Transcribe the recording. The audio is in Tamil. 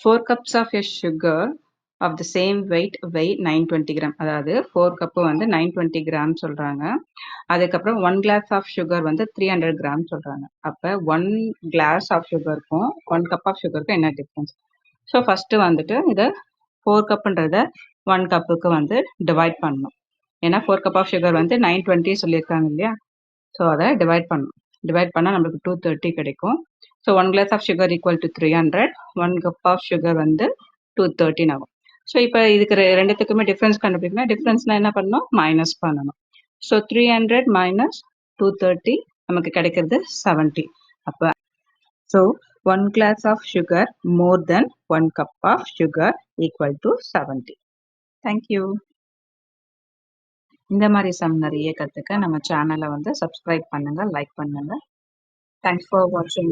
4 cups of a sugar of the same weight weigh 920 gram. அதாவது 4 கப்பு வந்து 920 கிராம் சொல்றாங்க. அதுக்கப்புறம் 1 glass of sugar வந்து 300 கிராம் சொல்றாங்க. அப்போ 1 glass of sugarக்கும் 1 cup of sugarக்கும் என்ன டிஃப்ரென்ஸ்? ஸோ ஃபஸ்ட்டு வந்துட்டு இதை 4 கப்புன்றத 1 கப்புக்கு வந்து டிவைட் பண்ணணும். ஏன்னா 4 cup of sugar வந்து 920 சொல்லியிருக்காங்க இல்லையா? ஸோ அதை டிவைட் பண்ணணும். டிவைட் பண்ணால் நம்மளுக்கு 230 கிடைக்கும். So 1 glass of sugar equal to 300, 1 cup of sugar வந்து 213 ஆகும். ஸோ இப்போ இதுக்கு ரெண்டுத்துக்குமே டிஃப்ரென்ஸ் கண்டுபிடிக்கணும். டிஃப்ரென்ஸ்னால் என்ன பண்ணணும்? மைனஸ் பண்ணணும். ஸோ 300 minus 230 நமக்கு கிடைக்கிறது 70. அப்போ so 1 glass of sugar more than 1 cup of sugar equal to 70. Thank you. இந்த மாதிரி சம் நிறைய கற்றுக்க நம்ம சேனலை வந்து சப்ஸ்கிரைப் பண்ணுங்கள், லைக் பண்ணுங்கள். Thanks for watching.